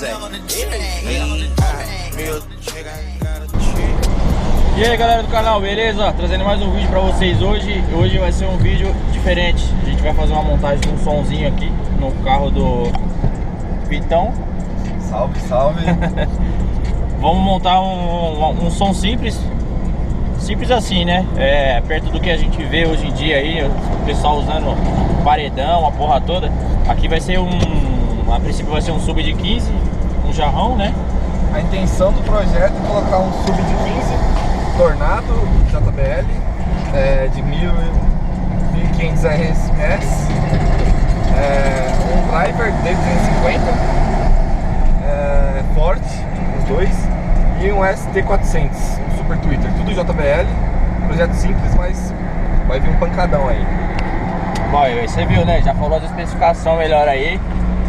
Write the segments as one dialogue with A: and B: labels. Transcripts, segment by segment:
A: E aí galera do canal, beleza? Trazendo mais um vídeo pra vocês hoje. Hoje vai ser um vídeo diferente. A gente vai fazer uma montagem de um sonzinho aqui no carro do Vitão.
B: Salve, salve.
A: Vamos montar um som simples. Simples assim, né? Perto do que a gente vê hoje em dia aí, o pessoal usando paredão, a porra toda. Aqui vai ser a princípio vai ser um sub de 15, um jarrão, né?
B: A intenção do projeto é colocar um sub de 15 Tornado JBL de 1500 RSMS, um driver D250 forte, os dois, e um ST400, um Super Twitter, tudo JBL. Projeto simples, mas vai vir um pancadão aí.
A: Bom, você viu, né? Já falou da especificação melhor aí.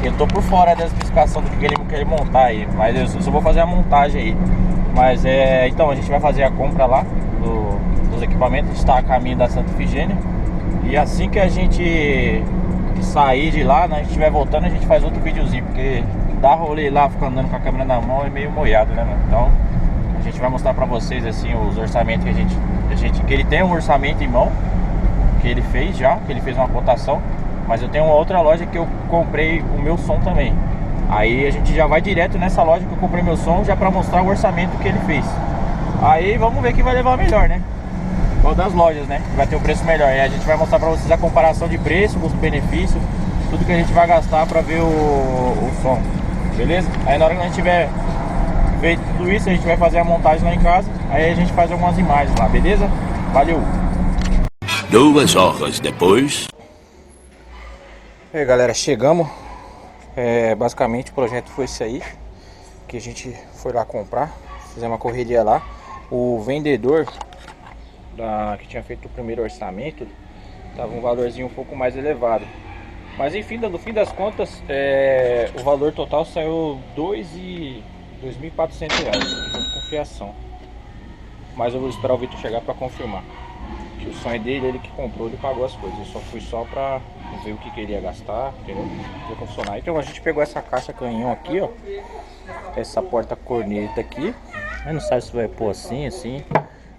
A: Eu tô por fora da especificação do que ele quer montar aí, mas eu só vou fazer a montagem aí. Mas então a gente vai fazer a compra lá dos equipamentos. A gente está a caminho da Santa Efigênia. E assim que a gente sair de lá, né, a gente estiver voltando, a gente faz outro videozinho, porque dar rolê lá, ficar andando com a câmera na mão é meio moiado, né, mano? Então a gente vai mostrar pra vocês assim os orçamentos que ele tem um orçamento em mão, que ele fez já, que ele fez uma cotação. Mas eu tenho uma outra loja que eu comprei o meu som também. Aí a gente já vai direto nessa loja que eu comprei meu som, já pra mostrar o orçamento que ele fez. Aí vamos ver quem vai levar melhor, né? Qual das lojas, né? Vai ter o preço melhor. E a gente vai mostrar pra vocês a comparação de preço, custo-benefício, tudo que a gente vai gastar pra ver o som. Beleza? Aí na hora que a gente tiver feito tudo isso, a gente vai fazer a montagem lá em casa. Aí a gente faz algumas imagens lá, beleza? Valeu!
C: 2 horas depois.
A: E aí galera, chegamos. Basicamente o projeto foi esse aí, que a gente foi lá comprar, fizemos uma correria lá. O vendedor que tinha feito o primeiro orçamento tava um valorzinho um pouco mais elevado, mas enfim, no fim das contas o valor total saiu R$ 2.400 junto com fiação. Mas eu vou esperar o Vitor chegar para confirmar que o sonho dele, ele que comprou, ele pagou as coisas. Eu só fui só pra ver o que ele ia gastar, entendeu? Pra funcionar. Então a gente pegou essa caixa canhão aqui, ó. Essa porta corneta aqui. Mas não sabe se vai pôr assim.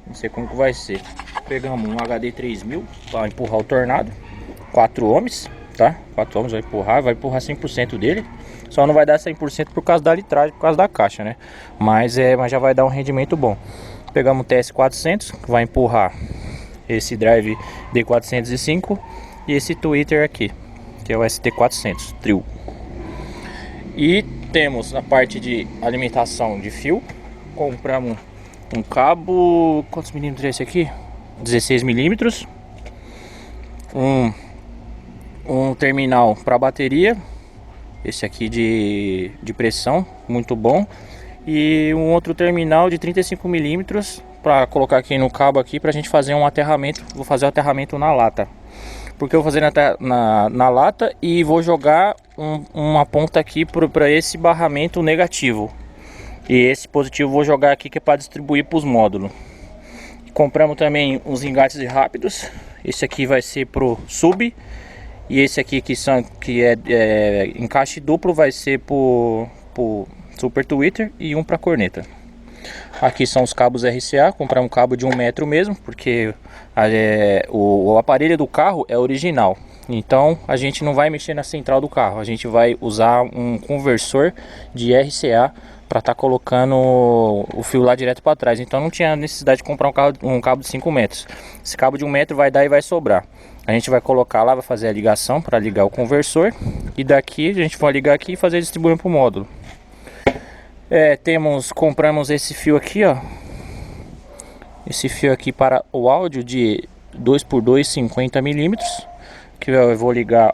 A: Não sei como que vai ser. Pegamos um HD 3000 pra empurrar o Tornado. 4 ohms, tá? 4 ohms vai empurrar 100% dele. Só não vai dar 100% por causa da litragem, por causa da caixa, né? Mas já vai dar um rendimento bom. Pegamos o TS400, que vai empurrar esse drive D405 e esse Twitter aqui, que é o ST400 Trio. E temos na parte de alimentação de fio, compramos um cabo, quantos milímetros é esse aqui? 16 milímetros. Um terminal para bateria, esse aqui de pressão, muito bom. E um outro terminal de 35 milímetros para colocar aqui no cabo aqui, pra gente fazer um aterramento. Vou fazer o aterramento na lata, porque eu vou fazer na lata e vou jogar uma ponta aqui para esse barramento negativo, e esse positivo vou jogar aqui, que é para distribuir para os módulos. Compramos também uns engates rápidos. Esse aqui vai ser pro sub, e esse aqui que é encaixe duplo vai ser pro Super Twitter, e um para corneta. Aqui são os cabos RCA, comprar um cabo de 1 metro mesmo, porque o aparelho do carro é original. Então a gente não vai mexer na central do carro, a gente vai usar um conversor de RCA para estar colocando o fio lá direto para trás. Então não tinha necessidade de comprar um cabo de 5 metros. Esse cabo de 1 metro vai dar e vai sobrar. A gente vai colocar lá, vai fazer a ligação para ligar o conversor, e daqui a gente vai ligar aqui e fazer a distribuição para o módulo. Compramos esse fio aqui, ó. Esse fio aqui para o áudio de 2x2 50 milímetros, que eu vou ligar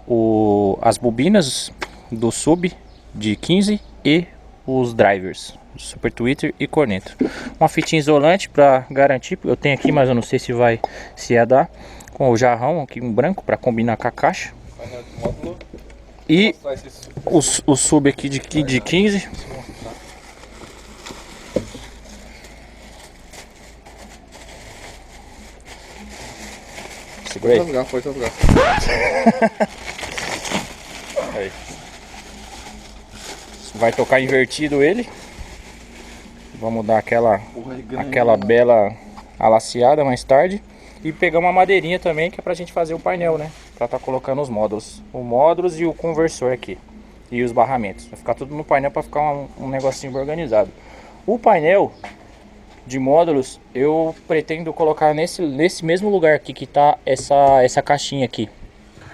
A: as bobinas do sub de 15 e os drivers Super Twitter e corneta. Uma fitinha isolante para garantir, eu tenho aqui, mas eu não sei se ia dar, com o jarrão aqui em branco para combinar com a caixa. E o sub aqui de 15. Segura aí.
B: Pode rasgar.
A: Aí. vai tocar invertido ele. Vamos dar aquela bela alaciada mais tarde. E pegar uma madeirinha também, que é pra gente fazer o painel, né? Pra tá colocando os módulos. O módulos e o conversor aqui. E os barramentos. Vai ficar tudo no painel pra ficar um negocinho bem organizado. O painel de módulos eu pretendo colocar nesse mesmo lugar aqui que tá essa caixinha aqui.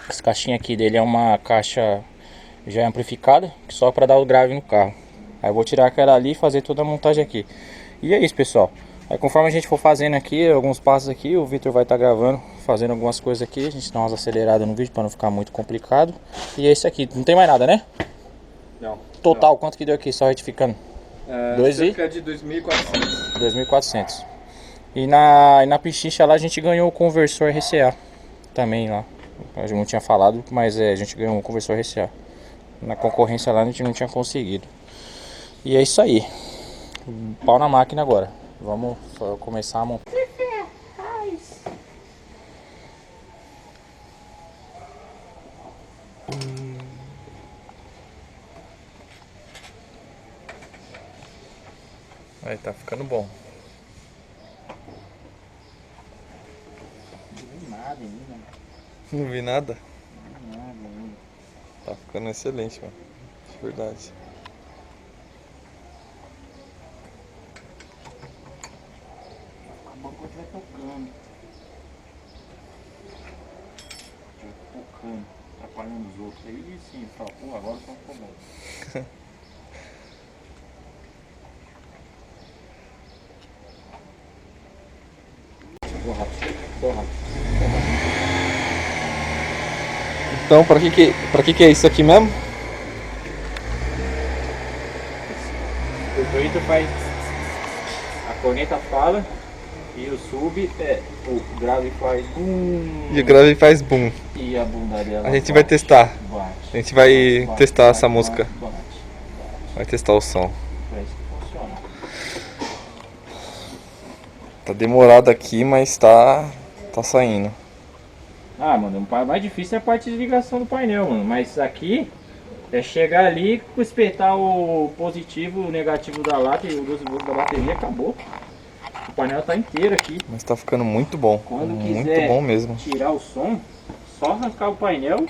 A: Essa caixinha aqui dele é uma caixa já amplificada, só para dar o grave no carro. Aí eu vou tirar aquela ali e fazer toda a montagem aqui. E é isso, pessoal. Aí conforme a gente for fazendo aqui alguns passos aqui, o Vitor vai estar gravando, fazendo algumas coisas aqui. A gente dá umas aceleradas no vídeo para não ficar muito complicado. E é isso aqui. Não tem mais nada, né?
B: Não.
A: Total,
B: não.
A: quanto que deu aqui, só retificando?
B: Cerca de 2.400.
A: 2.400. E na pichincha lá a gente ganhou o conversor RCA também lá. A gente não tinha falado, mas a gente ganhou um conversor RCA. Na concorrência lá a gente não tinha conseguido. E é isso aí. Pau na máquina agora. Vamos começar a montar.
B: Aí tá ficando bom. Não vi nada? Tá ficando excelente, mano. De verdade.
A: A banca vai tocando. Tocando, atrapalhando os outros. Aí sim, fala, pô, agora só ficou bom. Vou rápido, vou rápido.
B: Então, pra que é isso aqui mesmo?
A: O Twitter faz. A corneta fala e o sub o grave faz bum.
B: E o grave faz boom.
A: E a bunda dela.
B: A gente vai testar.
A: Bate,
B: A gente vai testar essa música.
A: Bate.
B: Vai testar o som.
A: É isso que funciona.
B: Tá demorado aqui, mas tá saindo.
A: Ah, mano, o mais difícil é a parte de ligação do painel, mano. Mas aqui é chegar ali, espetar o positivo e o negativo da lata e o 12 volts da bateria, acabou. O painel tá inteiro aqui.
B: Mas tá ficando muito bom.
A: Quando
B: Muito
A: quiser
B: bom mesmo.
A: tirar o som, só arrancar o painel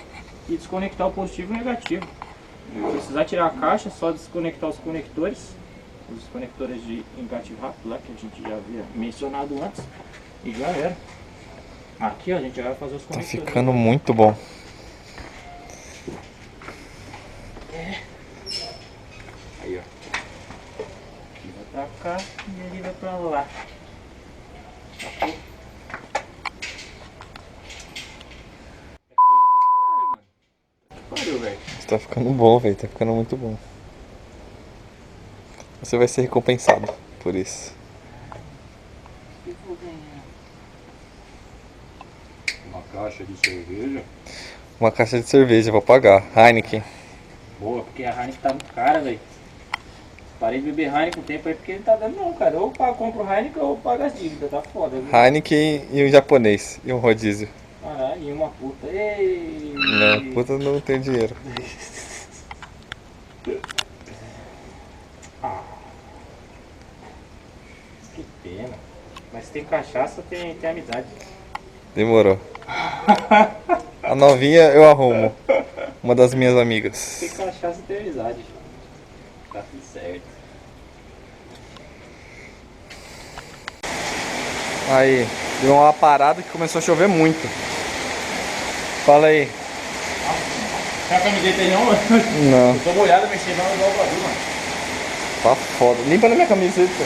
A: e desconectar o positivo e o negativo. Se precisar tirar a caixa, só desconectar os conectores de engate rápido lá, que a gente já havia mencionado antes, e já era. Aqui ó, a gente já vai fazer os
B: Tá
A: conectores.
B: ficando muito bom.
A: Aí ó, aqui vai pra cá e ali vai pra lá. Sacou? Pariu, velho.
B: Tá ficando bom, velho. Tá ficando muito bom. Você vai ser recompensado por isso.
D: Uma caixa de cerveja.
B: Uma caixa de cerveja, vou pagar. Heineken.
A: Boa, porque a Heineken tá muito cara, velho. Parei de beber Heineken um tempo aí porque ele tá dando não, cara. Ou eu compro Heineken ou eu pago as dívidas, tá foda. Viu?
B: Heineken e um japonês. E um rodízio.
A: Caralho, e uma puta. Ei!
B: Não, puta, não tem dinheiro.
A: Ah, que pena. Mas tem cachaça, tem amizade.
B: Demorou. A novinha eu arrumo. Uma das minhas
A: Tem
B: amigas.
A: cachaça, tem amizade. Tá tudo certo.
B: Aí, deu uma parada que começou a chover muito. Fala aí.
A: Tem a camiseta aí não, mano?
B: Não,
A: Eu tô molhado, mexendo igual o Badu, mano.
B: tá foda. Limpa na minha camiseta.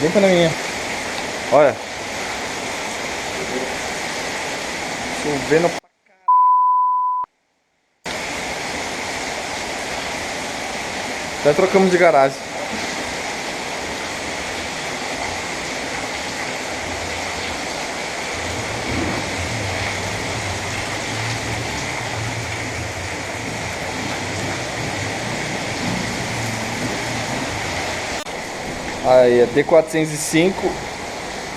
B: Limpa na minha. Olha. Chovendo pra caralho. Até trocamos de garagem. Aí a D405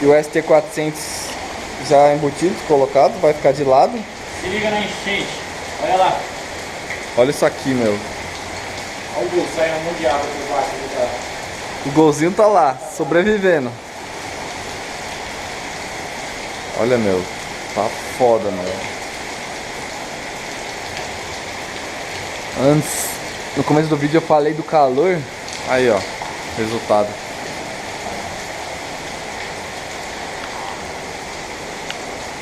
B: e o ST400 já embutidos, colocados, vai ficar de lado.
A: Se liga na enchente. Olha lá.
B: Olha isso aqui, meu.
A: Olha o gol saindo um monte de água por baixo do carro.
B: O golzinho tá lá, sobrevivendo. Olha, meu, tá foda, meu. Antes, no começo do vídeo eu falei do calor. Aí, ó, resultado.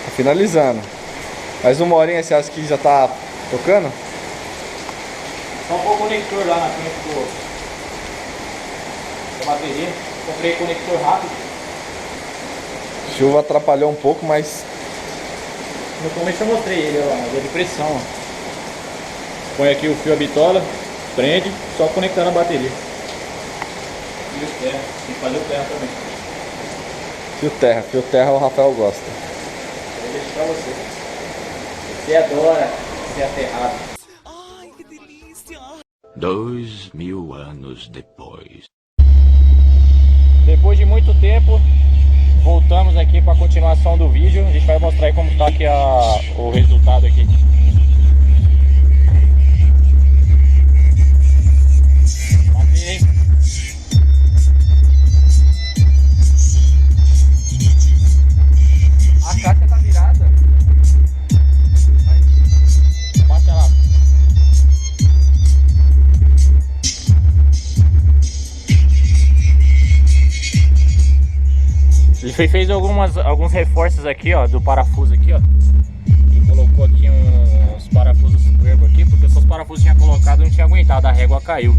B: Tá finalizando. Mais uma horinha, você acha que já tá tocando?
A: Só um conector lá na frente da bateria. Comprei conector rápido.
B: Chuva atrapalhou um pouco, mas
A: No começo eu mostrei ele, ó, mas é de pressão, ó. Põe aqui o fio a bitola, prende, só conectar na bateria. E o terra, tem que fazer o terra também.
B: fio terra o Rafael gosta.
A: Eu deixo pra você. Você adora ser aterrado.
C: 2000 anos depois.
A: Depois de muito tempo, voltamos aqui para a continuação do vídeo. A gente vai mostrar aí como está aqui o resultado aqui. Aqui. A caixa tá virada. Baixa lá. Ele fez alguns reforços aqui, ó, do parafuso aqui, ó. E colocou aqui uns parafusos turbo aqui, porque os parafusos que tinha colocado não tinha aguentado, a régua caiu.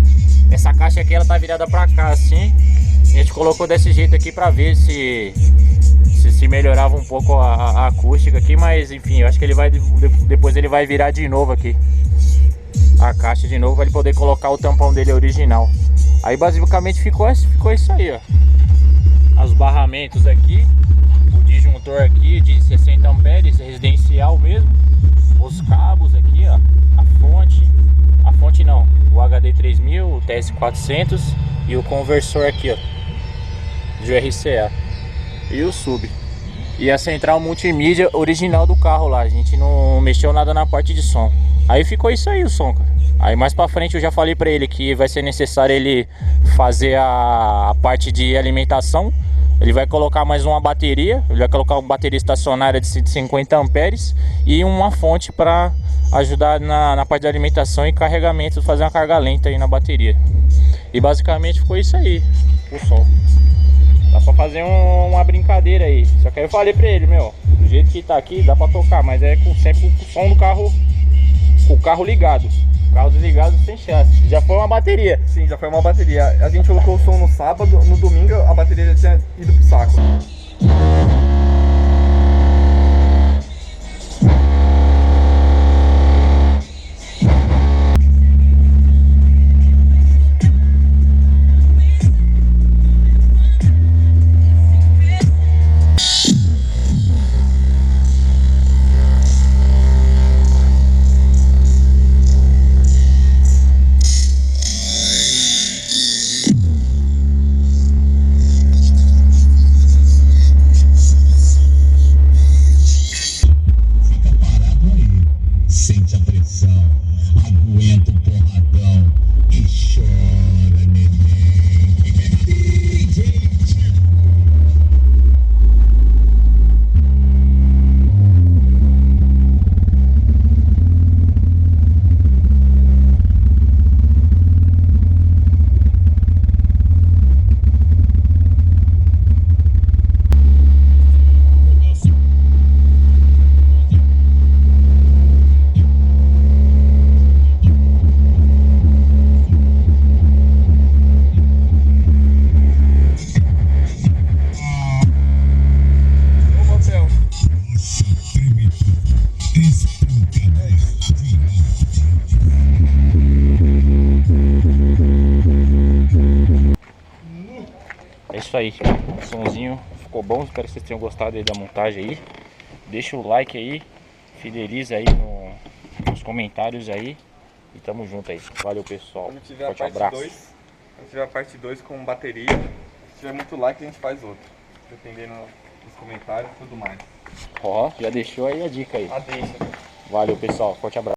A: Essa caixa aqui, ela tá virada pra cá, assim. A gente colocou desse jeito aqui pra ver se melhorava um pouco a acústica aqui, mas enfim, eu acho que ele vai, depois ele vai virar de novo aqui a caixa de novo, para ele poder colocar o tampão dele original. Aí basicamente ficou isso aí, ó. Os barramentos aqui, o disjuntor aqui de 60 amperes, residencial mesmo, os cabos aqui, ó, a fonte não, o HD 3000, o TS400 e o conversor aqui, ó, de RCA e o sub e a central multimídia original do carro lá. A gente não mexeu nada na parte de som. Aí ficou isso aí o som, cara. Aí mais pra frente eu já falei pra ele que vai ser necessário ele fazer a parte de alimentação. Ele vai colocar mais uma bateria, ele vai colocar uma bateria estacionária de 150 amperes e uma fonte para ajudar na parte de alimentação e carregamento, fazer uma carga lenta aí na bateria. E basicamente ficou isso aí, o som. Dá pra fazer uma brincadeira aí. Só que aí eu falei pra ele, meu, do jeito que tá aqui dá pra tocar, mas é sempre com o som do carro, o carro ligado. Carro desligado sem chance. Já foi uma bateria.
B: sim, já foi uma bateria. A gente colocou o som no sábado, no domingo a bateria já tinha ido pro saco.
E: Sente a pressão, aguenta o porradão e chora, neném. DJ
A: É isso aí, o somzinho ficou bom, espero que vocês tenham gostado aí da montagem aí. Deixa o like aí, fideliza aí nos comentários aí e tamo junto aí. Valeu pessoal,
B: Quando tiver
A: forte
B: a parte
A: abraço.
B: 2, quando tiver a parte 2 com bateria, se tiver muito like a gente faz outro. Dependendo dos comentários e tudo mais.
A: Ó, já deixou aí a dica aí.
B: A deixa.
A: Valeu pessoal, forte abraço.